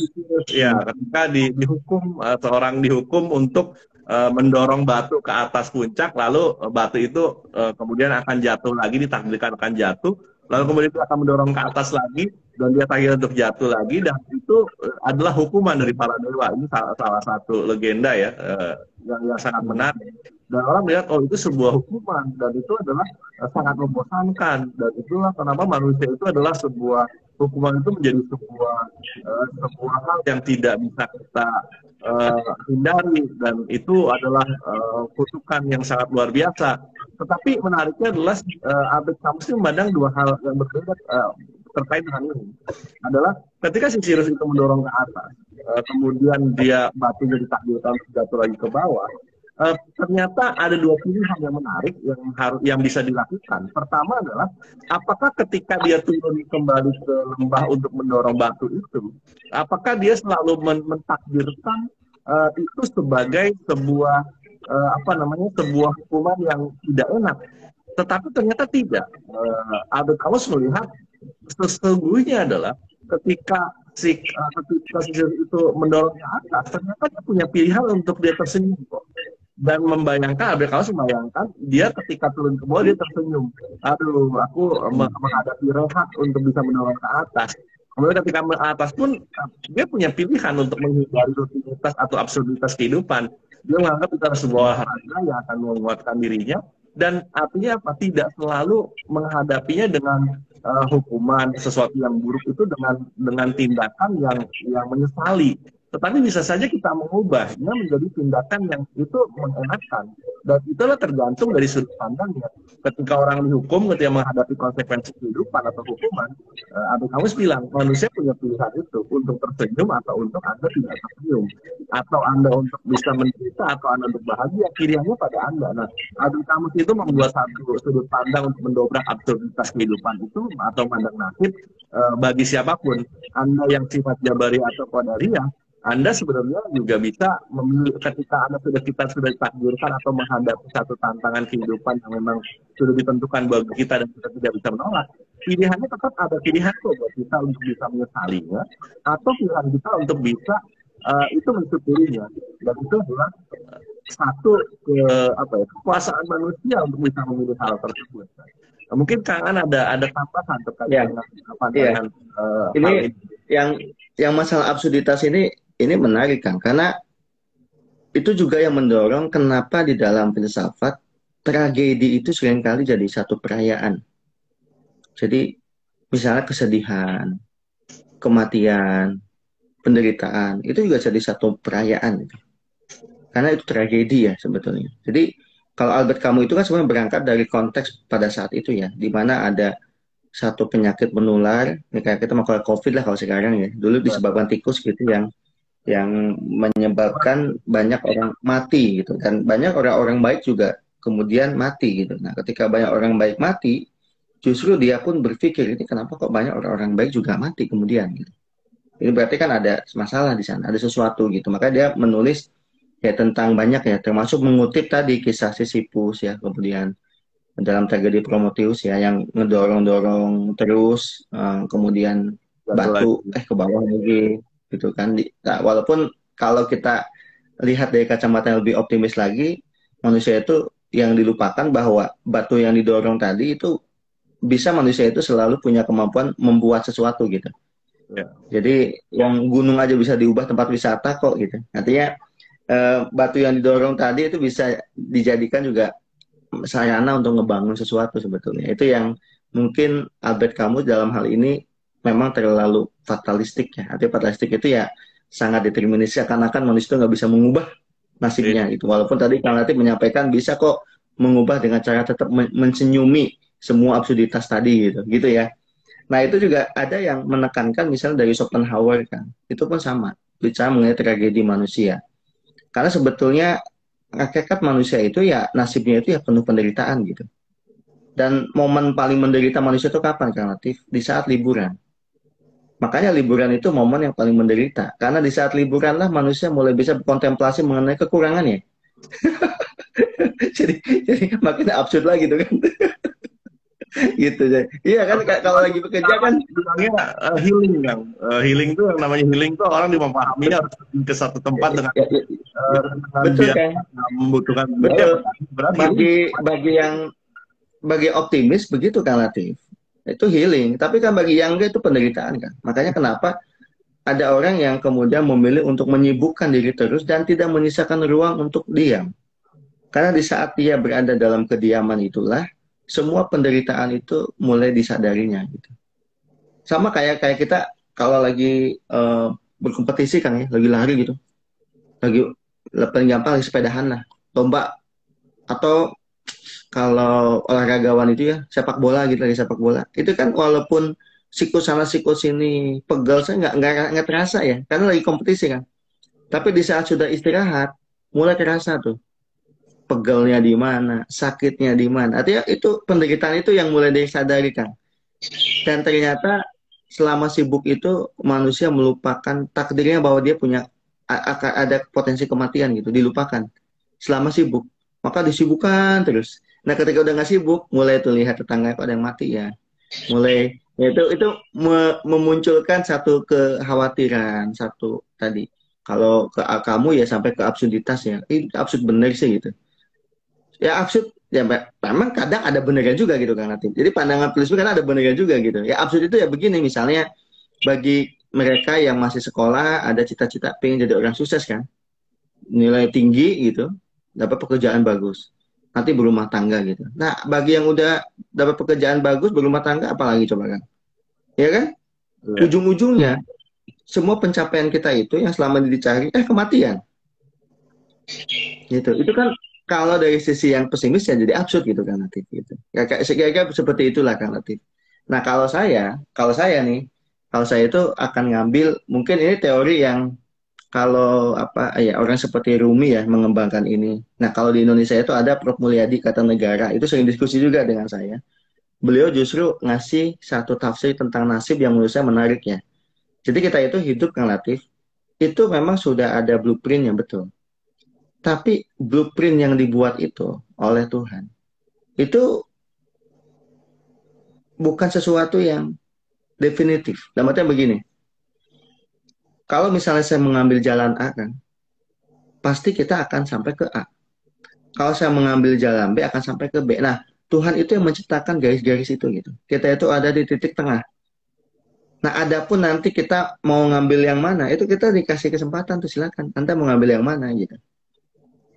S3: ya ketika dihukum, seorang dihukum untuk mendorong batu ke atas puncak, lalu batu itu kemudian akan jatuh lagi, ditakdirkan akan jatuh, lalu kemudian dia akan mendorong ke atas lagi, dan dia takdir untuk jatuh lagi, dan itu adalah hukuman dari para dewa. Ini salah satu legenda ya, yang sangat menarik. Dan orang melihat, oh itu sebuah hukuman, dan itu adalah sangat membosankan, dan itulah kenapa manusia itu adalah sebuah hukuman itu menjadi sebuah hal yang tidak bisa kita hindari, dan itu adalah kutukan yang sangat luar biasa. Tetapi menariknya adalah Albert Camus memandang dua hal yang berbeda terkait dengan ini. Adalah ketika si Sirius itu mendorong ke atas, kemudian dia batunya ditakdirkan jatuh lagi ke bawah. Ternyata ada dua pilihan yang menarik yang bisa dilakukan. Pertama adalah apakah ketika dia turun kembali ke lembah untuk mendorong batu itu, apakah dia selalu mentakdirkan itu sebagai sebuah sebuah hukuman yang tidak enak. Tetapi ternyata tidak. Albert Camus melihat sesungguhnya adalah ketika Sirius itu mendorong ke atas, ternyata dia punya pilihan untuk dia tersenyum kok. Dan Albert Camus membayangkan dia ketika turun ke bawah dia tersenyum. Aduh, aku menghadapi rehat untuk bisa mendorong ke atas. Kemudian ketika ke atas pun dia punya pilihan untuk menghindari rutinitas atau absurditas kehidupan. Dia menganggap itu adalah sebuah olahraga yang akan menguatkan dirinya, dan artinya apa? Tidak selalu menghadapinya dengan hukuman sesuatu yang buruk itu dengan tindakan yang menyesali. Tetapi bisa saja kita mengubahnya menjadi tindakan yang itu mengenakan. Dan itulah tergantung dari sudut pandangnya. Ketika orang dihukum, ketika menghadapi konsekuensi kehidupan atau hukuman, Albert Camus bilang, manusia punya pilihan itu, untuk tersenyum atau untuk Anda tidak tersenyum. Atau Anda untuk bisa menderita atau Anda untuk bahagia, pilihannya pada Anda. Nah, Albert Camus itu membuat satu sudut pandang untuk mendobrak absurditas kehidupan itu, atau mandang nasib bagi siapapun. Anda yang sifat Jabari atau Qadariyah, Anda sebenarnya juga bisa memilih ketika Anda sudah ditakdirkan atau menghadapi satu tantangan kehidupan yang memang sudah ditentukan bagi kita dan kita tidak bisa menolak. Pilihannya tetap ada pilihan kok buat kita untuk bisa menyesalinya, atau pilihan kita untuk bisa itu mensyukurinya. Dan itu adalah satu kekuasaan manusia untuk bisa memilih hal tersebut. Mungkin Kang An ada tambahan terkait dengan pandangan
S2: ini yang masalah absurditas ini menarik, Kang, karena itu juga yang mendorong kenapa di dalam filsafat tragedi itu seringkali jadi satu perayaan. Jadi misalnya kesedihan, kematian, penderitaan, itu juga jadi satu perayaan. Karena itu tragedi ya sebetulnya. Jadi kalau Albert Camus itu kan sebenarnya berangkat dari konteks pada saat itu ya, di mana ada satu penyakit menular, ini kayak kita mau COVID lah kalau sekarang ya, dulu disebabkan tikus gitu yang menyebabkan banyak orang mati gitu, dan banyak orang-orang baik juga kemudian mati gitu. Nah, ketika banyak orang baik mati, justru dia pun berpikir, ini kenapa kok banyak orang-orang baik juga mati kemudian gitu. Ini berarti kan ada masalah di sana, ada sesuatu gitu. Maka dia menulis ya tentang banyak ya, termasuk mengutip tadi kisah Sisyphus ya, kemudian dalam tragedi Prometheus ya, yang ngedorong-dorong terus, kemudian batu ke bawah lagi gitu kan. Nah, walaupun kalau kita lihat dari kacamata yang lebih optimis lagi, manusia itu yang dilupakan bahwa batu yang didorong tadi itu bisa manusia itu selalu punya kemampuan membuat sesuatu gitu. Ya. Jadi yang gunung aja bisa diubah tempat wisata kok gitu. Artinya batu yang didorong tadi itu bisa dijadikan juga sarana untuk ngebangun sesuatu sebetulnya. Itu yang mungkin Albert Camus dalam hal ini memang terlalu fatalistik ya. Artinya fatalistik itu ya sangat determinis, seakan-akan manusia itu nggak bisa mengubah nasibnya itu. Walaupun tadi Kang Latif menyampaikan bisa kok mengubah dengan cara tetap mensenyumi semua absurditas tadi gitu ya. Nah itu juga ada yang menekankan misalnya dari Schopenhauer kan, itu pun sama, bicara mengenai tragedi manusia. Karena sebetulnya hakikat manusia itu ya nasibnya itu ya penuh penderitaan gitu. Dan momen paling menderita manusia itu kapan Kang Latif? Di saat liburan. Makanya liburan itu momen yang paling menderita. Karena di saat liburan lah manusia mulai bisa berkontemplasi mengenai kekurangannya. jadi makin absurd lagi gitu kan. Gitu deh. Iya kan kalau lagi bekerja kan
S3: bilangnya healing kan. Healing tuh yang namanya healing tuh orang memahaminya harus ke satu tempat dengan
S2: Betul
S3: dia
S2: kan?
S3: membutuhkan
S2: Betul.
S3: berarti
S2: Bagi optimis begitu kan Latif. Itu healing. Tapi kan bagi yang enggak itu penderitaan kan. Makanya kenapa ada orang yang kemudian memilih untuk menyibukkan diri terus dan tidak menyisakan ruang untuk diam. Karena di saat dia berada dalam kediaman itulah semua penderitaan itu mulai disadarinya gitu. Sama kayak kayak kita kalau lagi berkompetisi kan ya, lagi lari gitu. Lagi paling gampang lagi sepedahan lah, lomba atau kalau olahragawan itu ya sepak bola gitu lagi sepak bola. Itu kan walaupun siklus sana siklus sini pegal saya nggak terasa ya karena lagi kompetisi kan. Tapi di saat sudah istirahat mulai terasa tuh pegelnya di mana, sakitnya di mana. Artinya itu penderitaan itu yang mulai disadari kan. Dan ternyata selama sibuk itu manusia melupakan takdirnya bahwa dia punya akan ada potensi kematian gitu, dilupakan. Selama sibuk, maka disibukkan terus. Nah, ketika udah nggak sibuk, mulai tuh lihat tetangga kok ada yang mati ya. Mulai ya itu memunculkan satu kekhawatiran, satu tadi. Kalau ke kamu ya sampai ke absurditas ya. Ini absurd bener sih gitu. Ya absurd ya memang kadang ada benernya juga gitu kan Latif. Jadi pandangan filsuf kan ada benernya juga gitu. Ya absurd itu ya begini misalnya bagi mereka yang masih sekolah ada cita-cita pengen jadi orang sukses kan, nilai tinggi gitu, dapat pekerjaan bagus, nanti berumah tangga gitu. Nah bagi yang udah dapat pekerjaan bagus berumah tangga apalagi coba kan, ya kan?
S3: ya.
S2: Ujung-ujungnya semua pencapaian kita itu yang selama ini dicari kematian gitu. Itu kan kalau dari sisi yang pesimis ya jadi absurd gitu kan Latif gitu. Ya kayak seperti itulah kan Latif. Nah kalau saya nih, kalau saya itu akan ngambil mungkin ini teori yang kalau apa ya orang seperti Rumi ya mengembangkan ini. Nah kalau di Indonesia itu ada Prof Mulyadi Kata Negara itu sering diskusi juga dengan saya. Beliau justru ngasih satu tafsir tentang nasib yang menurut saya menarik ya. Jadi kita itu hidup kan Latif, itu memang sudah ada blueprint yang betul. Tapi blueprint yang dibuat itu oleh Tuhan itu bukan sesuatu yang definitif. Dalam artian begini, kalau misalnya saya mengambil jalan A kan, pasti kita akan sampai ke A. Kalau saya mengambil jalan B akan sampai ke B. Nah, Tuhan itu yang menciptakan garis-garis itu gitu. Kita itu ada di titik tengah. Nah, adapun nanti kita mau ngambil yang mana, itu kita dikasih kesempatan tuh silakan. Anda mau ngambil yang mana gitu.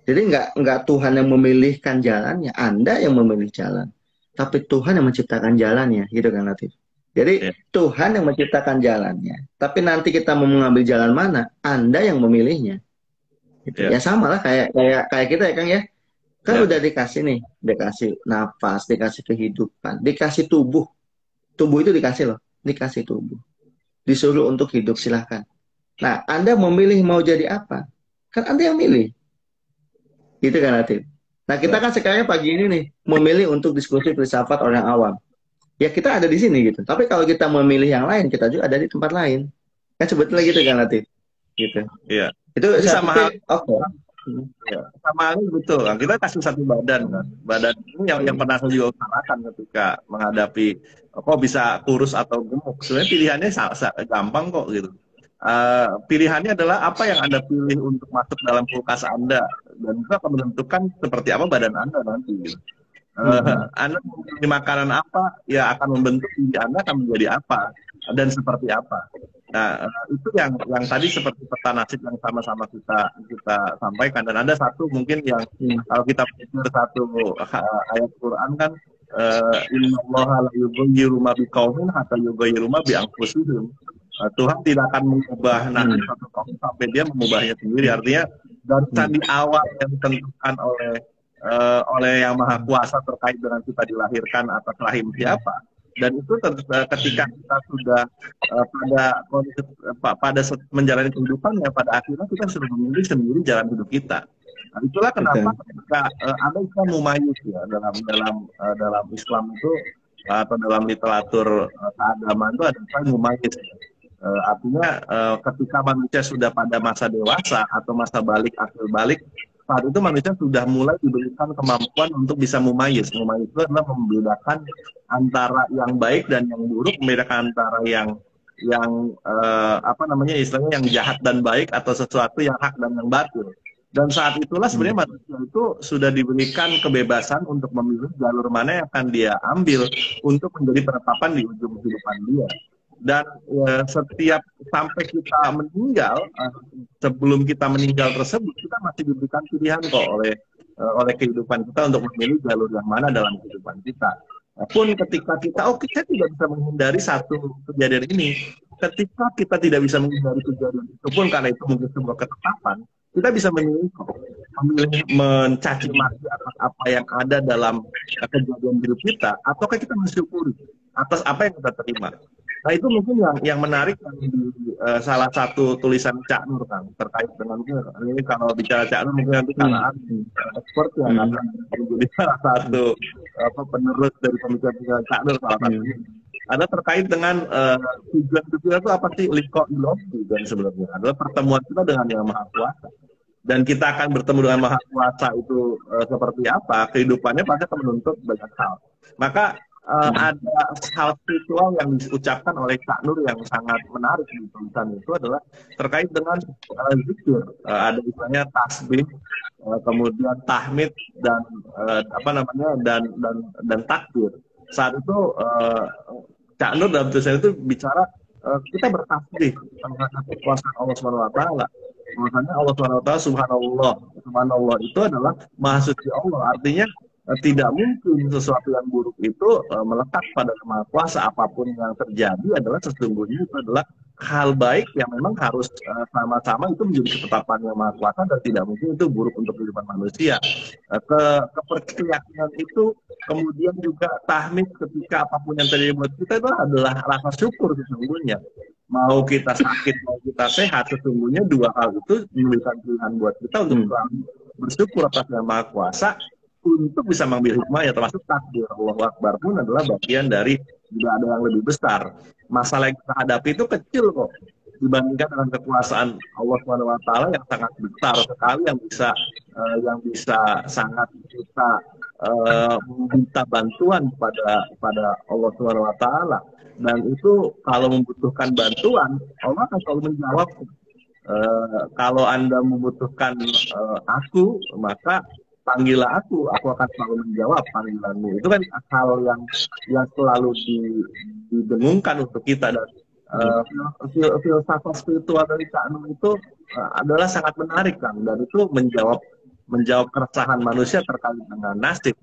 S2: Jadi nggak Tuhan yang memilihkan jalannya, Anda yang memilih jalan. Tapi Tuhan yang menciptakan jalannya, gitu kan Latif. Jadi
S3: Ya.
S2: Tuhan yang menciptakan jalannya. Tapi nanti kita mau mengambil jalan mana, Anda yang memilihnya. Gitu.
S3: Ya.
S2: Ya sama lah kayak kita ya Kang ya. Kan
S3: Ya.
S2: udah dikasih nih, dikasih nafas, dikasih kehidupan, dikasih tubuh. Tubuh itu dikasih loh, dikasih tubuh. Disuruh untuk hidup silahkan. Nah, Anda memilih mau jadi apa? Kan Anda yang milih. Gitu kan Latif. Nah kita
S3: Ya.
S2: kan sekarang pagi ini nih memilih untuk diskusi filsafat orang awam. Ya kita ada di sini gitu. Tapi kalau kita memilih yang lain, kita juga ada di tempat lain. Kan sebetulnya gitu kan Latif. Gitu.
S3: Iya.
S2: Itu
S3: Ini
S2: saya
S3: sama hal,
S2: pikir oke.
S3: ya, sama halnya betul kan. Kita kasih satu badan kan. Badan ini yang pernah saya juga utarakan ketika menghadapi kok bisa kurus atau gemuk. Sebenarnya pilihannya gampang kok gitu. Pilihannya adalah apa yang Anda pilih untuk masuk dalam kulkas Anda dan itu akan menentukan seperti apa badan Anda nanti gitu. Anda memilih makanan apa ya akan membentuk diri Anda akan menjadi apa dan seperti apa. Nah, itu yang tadi seperti peta nasib yang sama-sama kita sampaikan dan ada satu mungkin yang kalau kita pikir satu ayat Quran kan innallaha la yughayyiru ma biqaumin hatta yughayyiru ma bi anfusihim. Tuhan tidak akan mengubah nasib satu kaum sampai dia mengubahnya sendiri. Artinya dari di awal yang ditentukan oleh yang Maha Kuasa terkait dengan kita dilahirkan atas rahim siapa. Dan itu ketika kita sudah pada menjalani kehidupannya, pada akhirnya kita sudah memilih sendiri jalan hidup kita. Nah, itulah kenapa ketika ada istilah mumayyiz ya dalam Islam itu atau dalam literatur keagamaan itu ada istilah mumayyiz. Artinya ketika manusia sudah pada masa dewasa atau masa balik akhir balik, saat itu manusia sudah mulai diberikan kemampuan untuk bisa mumayyiz. Mumayyiz itu adalah membedakan antara yang baik dan yang buruk, membedakan antara yang apa namanya istilahnya yang jahat dan baik atau sesuatu yang hak dan yang batil. Dan saat itulah sebenarnya manusia itu sudah diberikan kebebasan untuk memilih jalur mana yang akan dia ambil untuk menjadi penetapan di ujung kehidupan dia. Dan setiap sampai kita meninggal, sebelum kita meninggal tersebut, kita masih diberikan pilihan kok oleh kehidupan kita untuk memilih jalur yang mana dalam kehidupan kita. Pun ketika kita, kita tidak bisa menghindari satu kejadian ini. Ketika kita tidak bisa menghindari kejadian itu pun karena itu mungkin sebuah ketetapan, kita bisa memilih mencaci maki atas apa yang ada dalam kejadian hidup kita, ataukah kita mensyukuri atas apa yang kita terima. Nah itu mungkin yang menarik di salah satu tulisan Cak Nur kan, terkait dengan ini. Kalau bicara Cak Nur mungkin nanti karena expert yang akan menjadi salah satu penerus dari pemikiran Cak Nur salah satunya. Ada terkait dengan tujuan hidup kita itu apa sih? Liko ilohi dan sebenarnya adalah pertemuan kita dengan Yang Maha Kuasa. Dan kita akan bertemu dengan Maha Kuasa itu seperti apa? Kehidupannya pasti akan menuntut banyak hal. Maka ada hal spiritual yang diucapkan oleh Cak Nur yang sangat menarik di tulisan itu adalah terkait dengan zikir. Ada misalnya tasbih, kemudian tahmid dan dan takbir. Saat itu Cak Nur dalam tulisan itu bicara kita bertasbih mengenai kekuasaan Allah Subhanahu Wa Taala. Makanya Allah Subhanahu Wa Taala Subhanallah itu adalah Maha Suci Allah. Artinya tidak mungkin sesuatu yang buruk itu melekat pada Maha Kuasa. Apapun yang terjadi adalah sesungguhnya itu adalah hal baik yang memang harus sama-sama itu menjadi ketetapan Yang Maha Kuasa dan tidak mungkin itu buruk untuk kehidupan manusia. Keyakinan itu kemudian juga tahmid ketika apapun yang terjadi buat kita itu adalah rasa syukur sesungguhnya. Mau kita sakit, mau kita sehat, sesungguhnya dua hal itu memberikan pilihan buat kita untuk bersyukur atas Yang Maha Kuasa untuk bisa mengambil hikmah ya, termasuk takbir Allahu Akbar pun adalah bagian dari tidak ada yang lebih besar. Masalah yang kita hadapi itu kecil kok dibandingkan dengan kekuasaan Allah Subhanahu Wa Taala yang sangat besar sekali, yang bisa sangat kita meminta bantuan pada Allah Subhanahu Wa Taala. Dan itu kalau membutuhkan bantuan, Allah akan selalu menjawab. Kalau Anda membutuhkan aku, maka panggillah aku akan selalu menjawab panggilanmu. Itu kan hal yang selalu didengungkan untuk kita. Dan filsafat spiritual dari Cak Nur itu adalah sangat menarik kan, dan itu menjawab keresahan manusia terkait dengan nasib.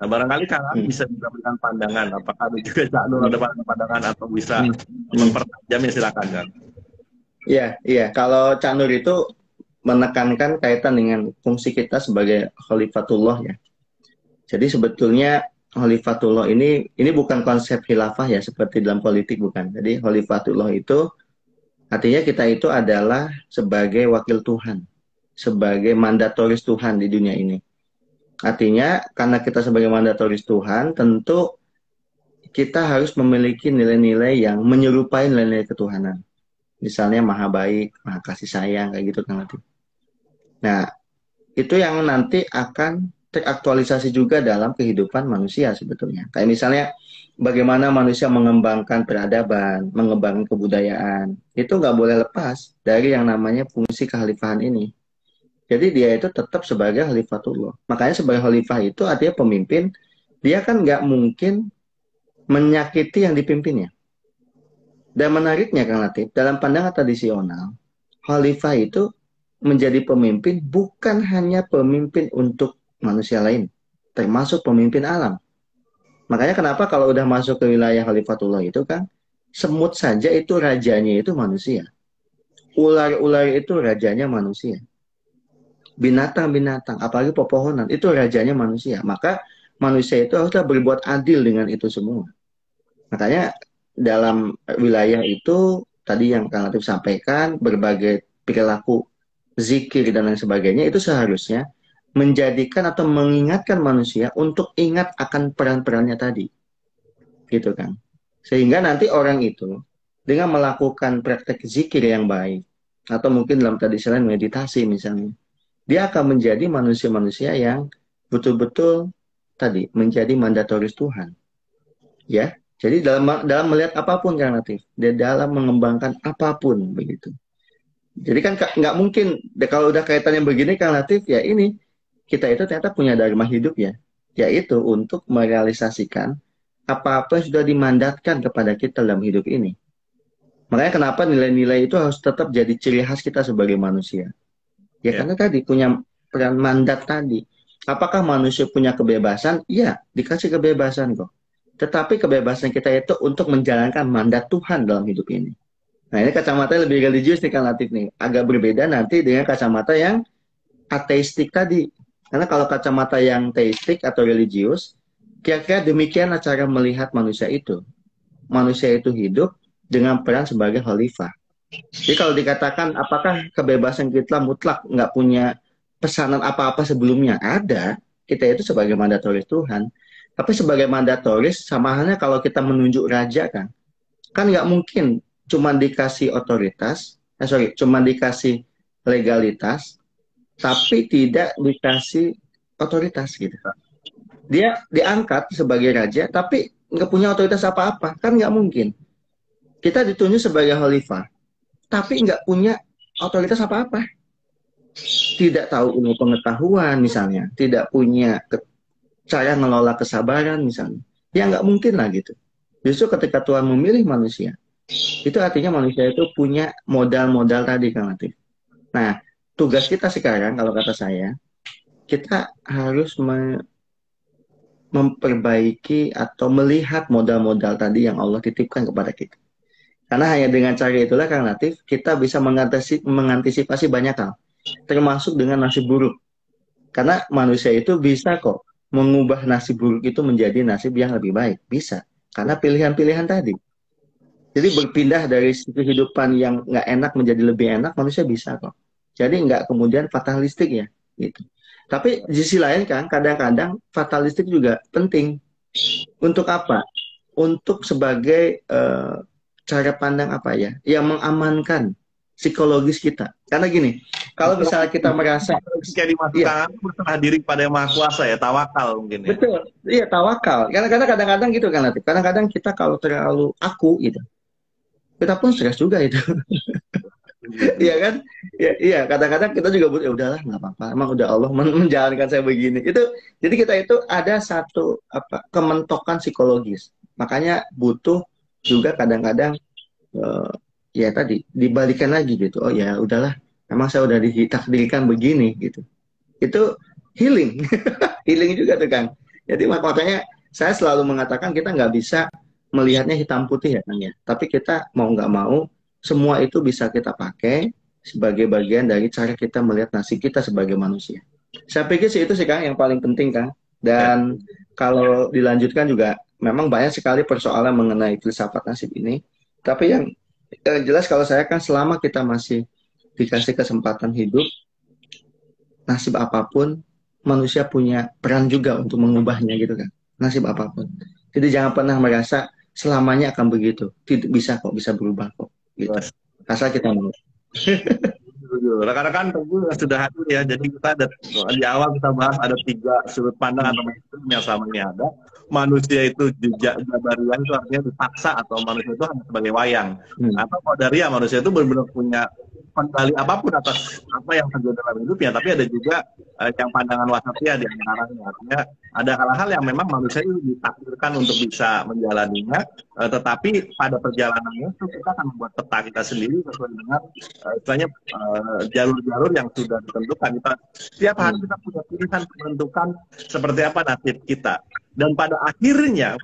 S3: Nah, barangkali Kang Ali bisa memberikan pandangan, apakah juga Cak Nur ada pandangan atau bisa mempertajamnya, silakan kan.
S2: Iya. Kalau Cak Nur itu menekankan kaitan dengan fungsi kita sebagai khalifatullah ya. Jadi sebetulnya khalifatullah ini bukan konsep khilafah ya seperti dalam politik, bukan. Jadi khalifatullah itu artinya kita itu adalah sebagai wakil Tuhan, sebagai mandatoris Tuhan di dunia ini. Artinya karena kita sebagai mandatoris Tuhan, tentu kita harus memiliki nilai-nilai yang menyerupai nilai-nilai ketuhanan. Misalnya maha baik, maha kasih sayang, kayak gitu kan nanti. Nah, itu yang nanti akan teraktualisasi juga dalam kehidupan manusia sebetulnya. Kayak misalnya bagaimana manusia mengembangkan peradaban, mengembangkan kebudayaan. Itu nggak boleh lepas dari yang namanya fungsi kekhalifahan ini. Jadi dia itu tetap sebagai khalifatullah. Makanya sebagai khalifah itu artinya pemimpin, dia kan nggak mungkin menyakiti yang dipimpinnya. Dan menariknya Kang Latif, dalam pandangan tradisional, khalifah itu menjadi pemimpin bukan hanya pemimpin untuk manusia lain, termasuk pemimpin alam. Makanya kenapa kalau udah masuk ke wilayah khalifatullah itu kan, semut saja itu rajanya itu manusia. Ular-ular itu rajanya manusia. Binatang-binatang, apalagi pepohonan, itu rajanya manusia. Maka manusia itu haruslah berbuat adil dengan itu semua. Makanya dalam wilayah itu, tadi yang Kang Latif sampaikan, berbagai perilaku, zikir, dan lain sebagainya, itu seharusnya menjadikan atau mengingatkan manusia untuk ingat akan peran-perannya tadi. Gitu kan. Sehingga nanti orang itu, dengan melakukan praktek zikir yang baik, atau mungkin dalam tradisi lain meditasi misalnya, dia akan menjadi manusia-manusia yang betul-betul tadi menjadi mandatoris Tuhan. Ya, jadi dalam melihat apapun Kang Latif, dia dalam mengembangkan apapun begitu. Jadi kan nggak mungkin kalau udah kaitannya begini Kang Latif, ya ini kita itu ternyata punya dharma hidup ya, yaitu untuk merealisasikan apa-apa yang sudah dimandatkan kepada kita dalam hidup ini. Makanya kenapa nilai-nilai itu harus tetap jadi ciri khas kita sebagai manusia. Ya karena tadi punya peran mandat tadi. Apakah manusia punya kebebasan? Iya, dikasih kebebasan kok. Tetapi kebebasan kita itu untuk menjalankan mandat Tuhan dalam hidup ini. Nah ini kacamata lebih religius nih Kang Latif nih. Agak berbeda nanti dengan kacamata yang ateistik tadi. Karena kalau kacamata yang teistik atau religius, kira-kira demikianlah cara melihat manusia itu. Manusia itu hidup dengan peran sebagai khalifah. Jadi kalau dikatakan apakah kebebasan kita mutlak nggak punya pesanan apa-apa sebelumnya? Ada. Kita itu sebagai mandatoris Tuhan. Tapi sebagai mandatoris sama halnya kalau kita menunjuk raja kan nggak mungkin cuma dikasih otoritas, cuma dikasih legalitas, tapi tidak dikasih otoritas gitu. Dia diangkat sebagai raja, tapi nggak punya otoritas apa-apa, kan nggak mungkin. Kita ditunjuk sebagai khalifah, tapi nggak punya otoritas apa-apa. Tidak tahu ilmu pengetahuan misalnya, tidak punya cara mengelola kesabaran misalnya. Ya nggak mungkin lah gitu. Justru ketika Tuhan memilih manusia, itu artinya manusia itu punya modal-modal tadi Kang Latif. Nah, tugas kita sekarang kalau kata saya, kita harus memperbaiki atau melihat modal-modal tadi yang Allah titipkan kepada kita. Karena hanya dengan cara itulah Kang Latif, kita bisa mengantisipasi banyak hal, termasuk dengan nasib buruk. Karena manusia itu bisa kok mengubah nasib buruk itu menjadi nasib yang lebih baik. Bisa. Karena pilihan-pilihan tadi. Jadi berpindah dari kehidupan yang nggak enak menjadi lebih enak, manusia bisa kok. Jadi nggak kemudian fatalistik ya. Gitu. Tapi di sisi lain kan, kadang-kadang fatalistik juga penting. Untuk apa? Untuk sebagai cara pandang apa ya? Yang mengamankan psikologis kita. Karena gini, kalau misalnya kita merasa
S3: kayak dimasukkan berserah diri pada yang maha kuasa ya, tawakal mungkin ya.
S2: Betul, iya tawakal. Karena kadang-kadang gitu kan, Latif. Kadang-kadang kita kalau terlalu aku gitu, kita pun stres juga itu. Iya kan? Ya, iya, kadang-kadang kita juga butuh, ya udahlah nggak apa-apa. Emang udah Allah menjalankan saya begini. Jadi kita itu ada satu kementokan psikologis. Makanya butuh juga kadang-kadang ya tadi dibalikan lagi gitu. Oh ya udahlah, emang saya udah ditakdirkan begini gitu. Itu healing, healing juga tuh Kang. Jadi makanya saya selalu mengatakan kita nggak bisa melihatnya hitam putih ya Kang ya. Tapi kita mau nggak mau semua itu bisa kita pakai sebagai bagian dari cara kita melihat nasib kita sebagai manusia. Saya pikir sih itu sih Kang yang paling penting Kang. Dan kalau dilanjutkan juga memang banyak sekali persoalan mengenai filsafat nasib ini. Tapi yang jelas kalau saya kan selama kita masih dikasih kesempatan hidup, nasib apapun manusia punya peran juga untuk mengubahnya gitu kan. Nasib apapun. Jadi jangan pernah merasa selamanya akan begitu. Tidak bisa kok, bisa berubah kok. Gitu. Asal kita mau.
S3: Rekan-rekan tentu sudah hadir ya. Jadi kita ada, di awal kita bahas ada 3 sudut pandang atau mainstream yang sama ini ada. Manusia itu jabariah itu artinya dipaksa atau manusia itu hanya sebagai wayang. Atau qadariyah manusia itu benar-benar punya kendali apapun atas apa yang terjadi dalam hidupnya, tapi ada juga yang pandangan wasatiyah di antaranya. Artinya ada hal-hal yang memang manusia itu ditakdirkan untuk bisa menjalaninya, tetapi pada perjalanannya itu kita akan membuat peta kita sendiri sesuai dengan istilahnya jalur-jalur yang sudah ditentukan. Kita setiap hari kita punya pilihan menentukan seperti apa nasib kita. Dan pada akhirnya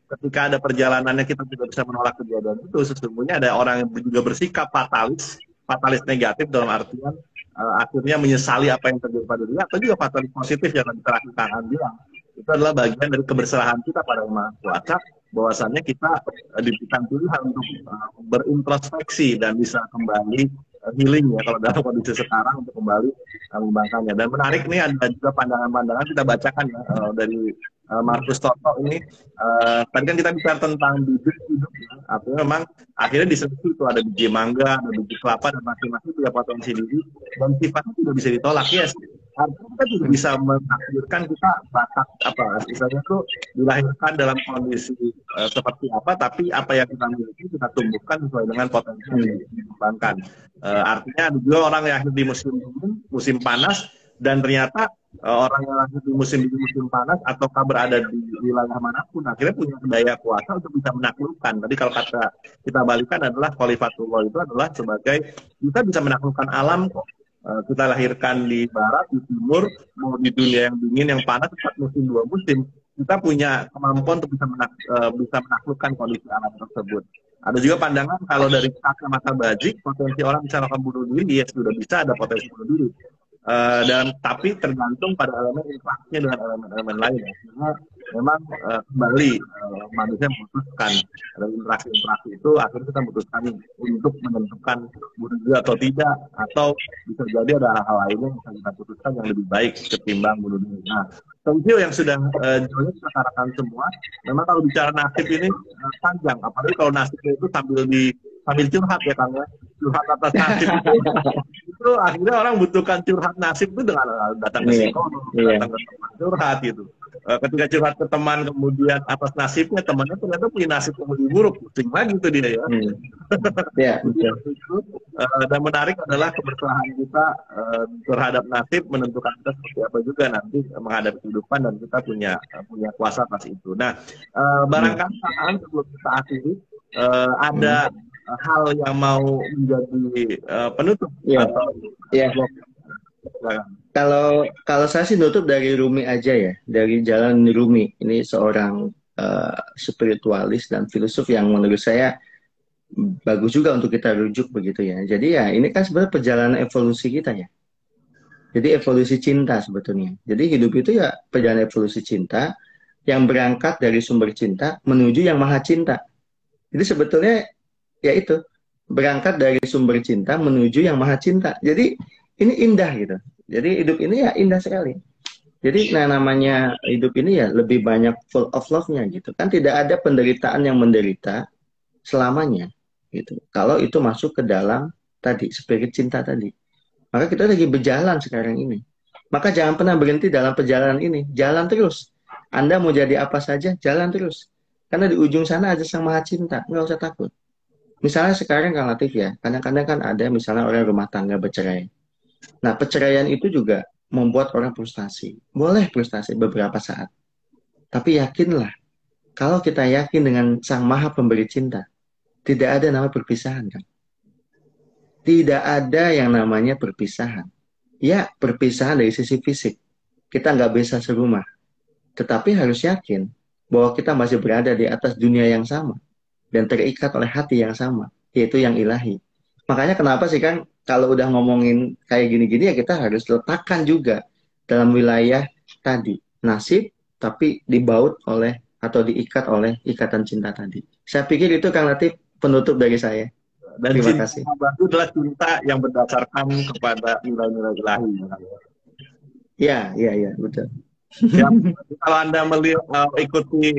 S3: ketika ada perjalanannya kita juga bisa menolak kejadian itu, sesungguhnya ada orang yang juga bersikap fatalis negatif dalam artian akhirnya menyesali apa yang terjadi pada diri, atau juga fatalis positif yang terakhir tangan bilang. Itu adalah bagian dari keberserahan kita pada Yang Maha Kuasa, bahwasannya kita diberikan pilihan untuk berintrospeksi dan bisa kembali healing ya kalau dalam kondisi sekarang, untuk kembali mengembangkannya. Dan menarik nih ada juga pandangan-pandangan kita bacakan ya dari Markus Toto ini. Tadi kan kita bicara tentang bibit hidup ya. Artinya memang akhirnya di situ itu ada biji mangga, ada biji kelapa, dan masing-masing punya potensi diri dan sifatnya tidak bisa ditolak. Yes, artinya kita juga bisa menakdirkan kita bakat apa istilahnya tuh dilahirkan dalam kondisi seperti apa, tapi apa yang kita miliki kita tumbuhkan sesuai dengan potensi yang dikembangkan. Artinya ada juga orang yang lahir di musim dingin, musim panas, dan ternyata orang yang lahir di musim panas ataukah berada di wilayah manapun akhirnya punya daya kuasa untuk bisa menaklukkan. Tadi kalau kata kita balikan adalah khalifatullah itu adalah sebagai kita bisa menaklukkan alam kok. Kita lahirkan di barat, di timur, mau di dunia yang dingin, yang panas, 4 musim, 2 musim, kita punya kemampuan untuk bisa menaklukkan kondisi alam tersebut. Ada juga pandangan kalau dari kacamata bajik, potensi orang bisa melakukan bunuh diri, ya sudah bisa ada potensi bunuh diri. Dan tapi tergantung pada elemen interaksinya dengan elemen-elemen lain. Ya. Karena memang kembali manusia memutuskan dari interaksi itu akhirnya kita memutuskan untuk menentukan bunuh diri atau tidak, atau bisa jadi ada hal-hal lainnya yang bisa kita putuskan yang lebih baik ketimbang bunuh diri. Nah, thank you yang sudah join kita katakan semua. Memang kalau bicara nasib ini panjang, apalagi kalau nasibnya itu sambil curhat ya Kang ya, curhat atas nasib itu akhirnya orang butuhkan curhat nasib itu dengan datang ke psikolog, datang ke teman curhat gitu. Ketika curhat ke teman kemudian atas nasibnya, temannya ternyata punya nasib yang lebih buruk, pusing lagi itu dia ya.
S2: Ya, betul.
S3: Dan menarik adalah kebersamaan kita terhadap nasib menentukan kita seperti apa juga nanti menghadapi kehidupan, dan kita punya kuasa atas itu. Nah, barangkali sebelum kita akhiri ada hal yang mau menjadi penutup atau
S2: kalau saya sih nutup dari Rumi aja ya, dari jalan Rumi. Ini seorang spiritualis dan filosof yang menurut saya bagus juga untuk kita rujuk begitu ya. Jadi ya ini kan sebenarnya perjalanan evolusi kita ya. Jadi evolusi cinta sebetulnya. Jadi hidup itu ya perjalanan evolusi cinta yang berangkat dari sumber cinta menuju yang maha cinta. Jadi sebetulnya ya itu, berangkat dari sumber cinta menuju yang maha cinta. Jadi ini indah gitu. Jadi hidup ini ya indah sekali. Jadi namanya hidup ini ya lebih banyak full of love-nya gitu. Kan tidak ada penderitaan yang menderita selamanya gitu. Kalau itu masuk ke dalam tadi spirit cinta tadi. Maka kita lagi berjalan sekarang ini. Maka jangan pernah berhenti dalam perjalanan ini. Jalan terus. Anda mau jadi apa saja, jalan terus. Karena di ujung sana ada sang maha cinta. Nggak usah takut. Misalnya sekarang Kang Latif ya, kadang-kadang kan ada misalnya orang rumah tangga bercerai. Nah, perceraian itu juga membuat orang frustasi. Boleh frustasi beberapa saat. Tapi yakinlah, kalau kita yakin dengan sang maha pemberi cinta, tidak ada namanya perpisahan kan? Tidak ada yang namanya perpisahan. Ya, perpisahan dari sisi fisik. Kita nggak bisa serumah. Tetapi harus yakin bahwa kita masih berada di atas dunia yang sama. Dan terikat oleh hati yang sama, yaitu yang ilahi. Makanya kenapa sih kan kalau udah ngomongin kayak gini-gini ya kita harus letakkan juga dalam wilayah tadi nasib, tapi dibaut oleh atau diikat oleh ikatan cinta tadi. Saya pikir itu Kang Latif penutup dari saya.
S3: Dan
S2: terima kasih.
S3: Itu adalah cinta yang berdasarkan kepada nilai-nilai ilahi.
S2: Ya, betul.
S3: Ya, kalau Anda ikuti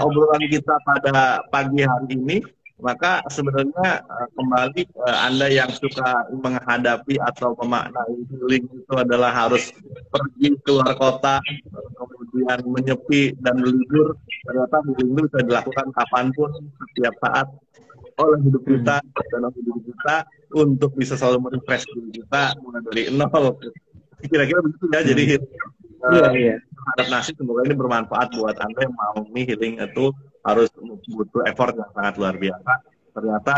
S3: obrolan kita pada pagi hari ini, maka sebenarnya kembali Anda yang suka menghadapi atau memaknai healing itu adalah harus pergi keluar kota, kemudian menyepi dan libur. Ternyata healing itu bisa dilakukan kapanpun, setiap saat oleh hidup kita dan oleh hidup kita untuk bisa selalu merefresh diri kita mulai dari nol. Kira-kira begitu ya. Jadi terhadap nasib semoga ini bermanfaat buat Anda yang mau healing itu harus butuh effort yang sangat luar biasa. Ternyata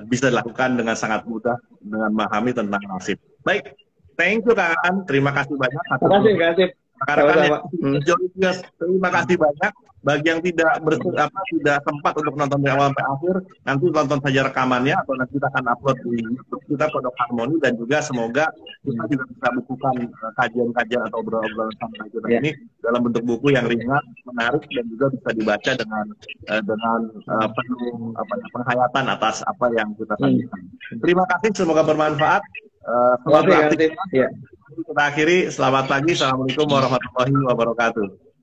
S3: bisa dilakukan dengan sangat mudah dengan memahami tentang nasib. Baik, thank you Kang. Terima kasih banyak.
S2: Terima kasih.
S3: Terima kasih banyak. Bagi yang tidak sempat untuk nonton dari awal sampai akhir, nanti tonton saja rekamannya atau nanti kita akan upload di YouTube kita Pondok Harmoni, dan juga semoga kita juga bisa bukukan kajian-kajian atau obrolan santai kita ini dalam bentuk buku yang ringan, menarik, dan juga bisa dibaca dengan penuh penghayatan atas apa yang kita sajikan. Terima kasih, semoga bermanfaat. Selamat beraktivitas. Kita akhiri, selamat pagi, assalamualaikum warahmatullahi wabarakatuh.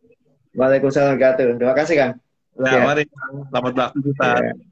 S2: Waalaikumsalam warahmatullahi wabarakatuh. Terima kasih Kang.
S3: Mari Kang, selamat beraktivitas.